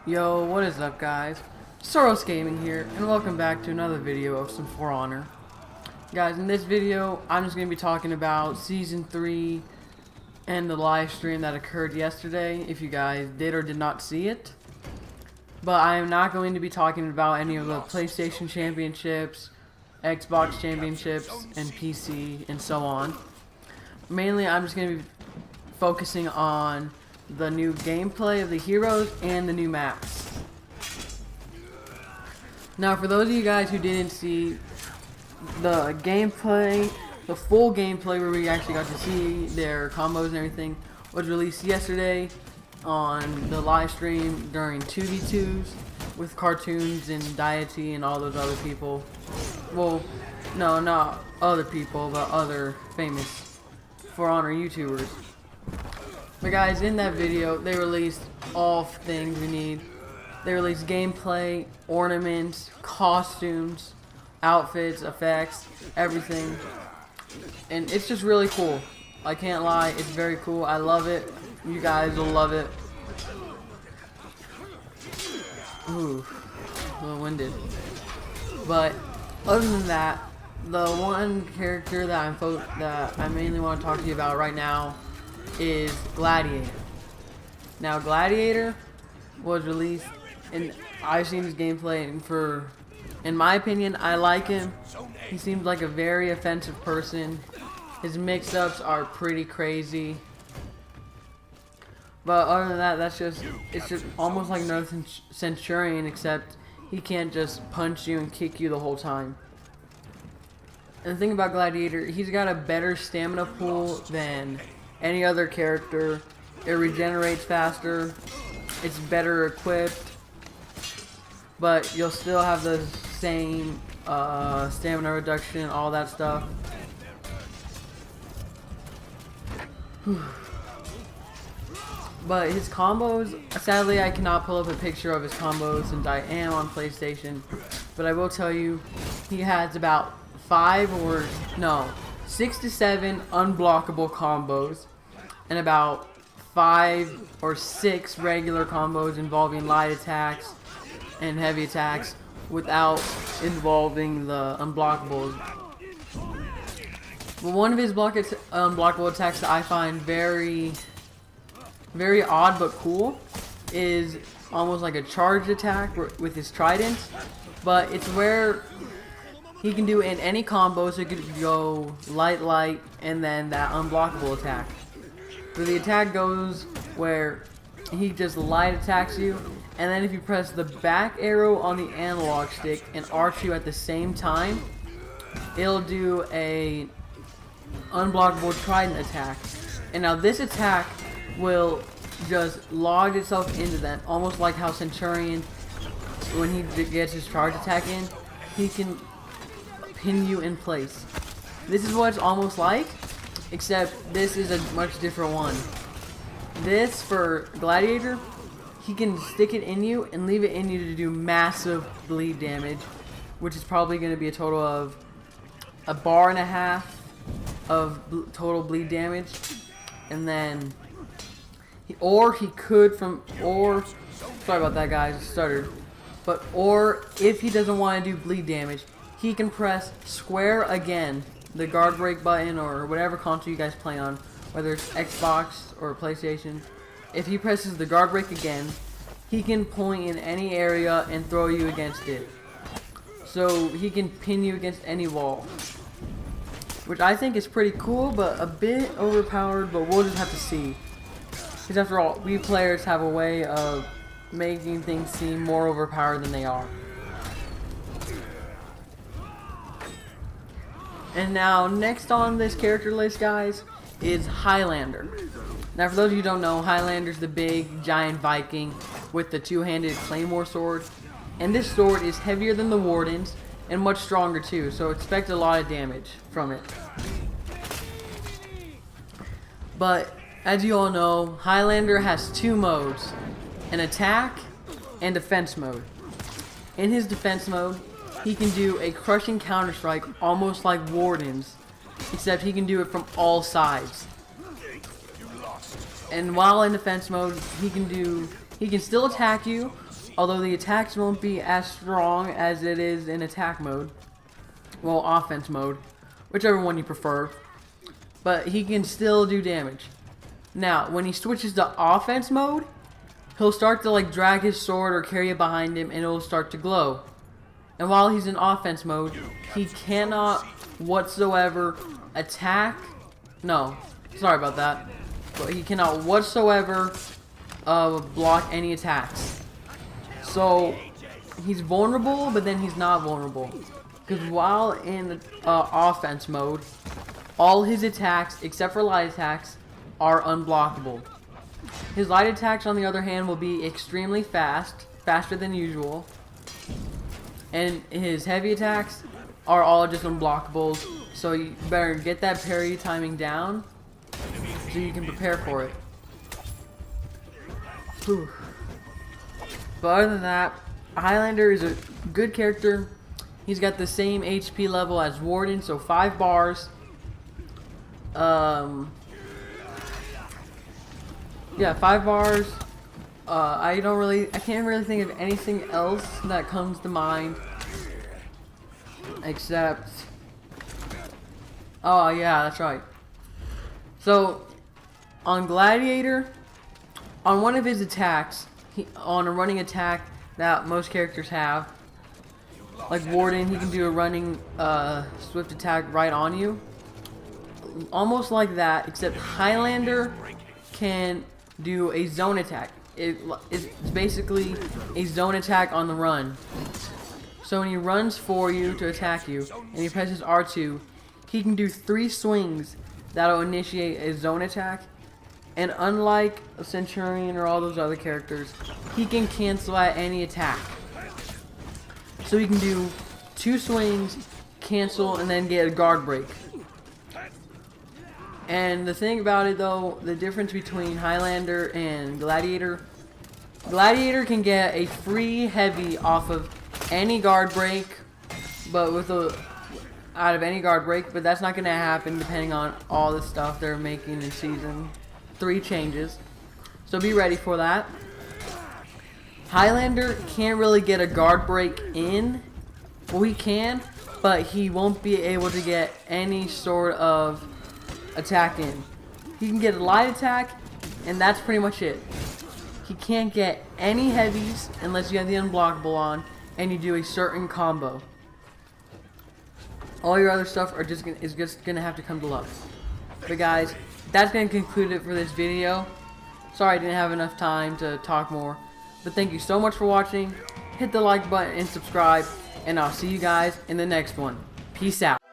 Yo, what is up guys? Soros Gaming here, and welcome back to another video of some For Honor. Guys, in this video, I'm just going to be talking about Season 3 and the live stream that occurred yesterday, if you guys did or did not see it. But I am not going to be talking about any of the PlayStation Championships, Xbox Championships, and PC, and so on. Mainly, I'm just going to be focusing on the new gameplay of the heroes and the new maps. Now, for those of you guys who didn't see the gameplay, the full gameplay where we actually got to see their combos and everything, was released yesterday on the live stream during 2v2s with Cartoons and Deity and all those other people. Well, no, not other people, but other famous For Honor YouTubers. But guys, in that video, they released all things we need. They released gameplay, ornaments, costumes, outfits, effects, everything. And it's just really cool. I can't lie, it's very cool. I love it. You guys will love it. Ooh, a little winded. But other than that, the one character that I mainly want to talk to you about right now is Gladiator. Now, Gladiator was released, and I've seen his gameplay, and in my opinion, I like him. He seems like a very offensive person. His mix-ups are pretty crazy. But other than that, it's just almost like another Centurion, except he can't just punch you and kick you the whole time. And the thing about Gladiator, he's got a better stamina pool than any other character. It regenerates faster, it's better equipped, but you'll still have the same stamina reduction, all that stuff. But his combos, sadly I cannot pull up a picture of his combos since I am on PlayStation, but I will tell you, he has about 6 to 7 unblockable combos, and about 5 or 6 regular combos involving light attacks and heavy attacks without involving the unblockables. But one of his unblockable attacks that I find very odd but cool is almost like a charged attack with his trident, but it's where he can do in any combo, so he could go light, and then that unblockable attack. So the attack goes where he just light attacks you, and then if you press the back arrow on the analog stick and arch you at the same time, it'll do a unblockable trident attack. And now this attack will just lodge itself into them, almost like how Centurion, when he gets his charge attack in, he can pin you in place. This is what it's almost like, except this is a much different one. This, for Gladiator, he can stick it in you and leave it in you to do massive bleed damage, which is probably going to be a total of 1.5 bars of total bleed damage. And then sorry about that guys, stuttered. Or if he doesn't want to do bleed damage, he can press square again, the guard break button or whatever console you guys play on, whether it's Xbox or PlayStation. If he presses the guard break again, he can point in any area and throw you against it. So he can pin you against any wall, which I think is pretty cool, but a bit overpowered, but we'll just have to see. Because after all, we players have a way of making things seem more overpowered than they are. And now, next on this character list, guys, is Highlander. Now, for those of you who don't know, Highlander's the big, giant Viking with the two-handed claymore sword. And this sword is heavier than the Warden's and much stronger too, so expect a lot of damage from it. But, as you all know, Highlander has 2 modes, an attack and defense mode. In his defense mode, he can do a crushing counter-strike almost like Warden's, except he can do it from all sides. And while in defense mode, he can still attack you, although the attacks won't be as strong as it is in attack mode. Well, offense mode, whichever one you prefer. But he can still do damage. Now, when he switches to offense mode, he'll start to like drag his sword or carry it behind him and it'll start to glow. And while he's in offense mode, he cannot whatsoever attack. No, sorry about that. But he cannot whatsoever block any attacks. So he's vulnerable, but then he's not vulnerable. Because while in offense mode, all his attacks, except for light attacks, are unblockable. His light attacks, on the other hand, will be extremely fast, faster than usual. And his heavy attacks are all just unblockables. So you better get that parry timing down so you can prepare for it. Whew. But other than that, Highlander is a good character. He's got the same HP level as Warden, so 5 bars. Yeah, 5 bars. I can't really think of anything else that comes to mind. Except, oh yeah, that's right. So, on Gladiator, on one of his attacks, on a running attack that most characters have, like Warden, he can do a running swift attack right on you. Almost like that, except Highlander can do a zone attack. It's basically a zone attack on the run. So when he runs for you to attack you, and he presses R2, he can do 3 swings that'll initiate a zone attack. And unlike a Centurion or all those other characters, he can cancel at any attack. So he can do 2 swings, cancel, and then get a guard break. And the thing about it though, the difference between Highlander and Gladiator, Gladiator can get a free heavy off of any guard break, but out of any guard break, but that's not going to happen depending on all the stuff they're making in Season 3 changes. So be ready for that. Highlander can't really get a guard break in. Well, he can, but he won't be able to get any sort of attack in. He can get a light attack, and that's pretty much it. He can't get any heavies unless you have the unblockable on and you do a certain combo. All your other stuff is just gonna have to come to luck. But guys, that's gonna conclude it for this video. Sorry I didn't have enough time to talk more. But thank you so much for watching. Hit the like button and subscribe, and I'll see you guys in the next one. Peace out.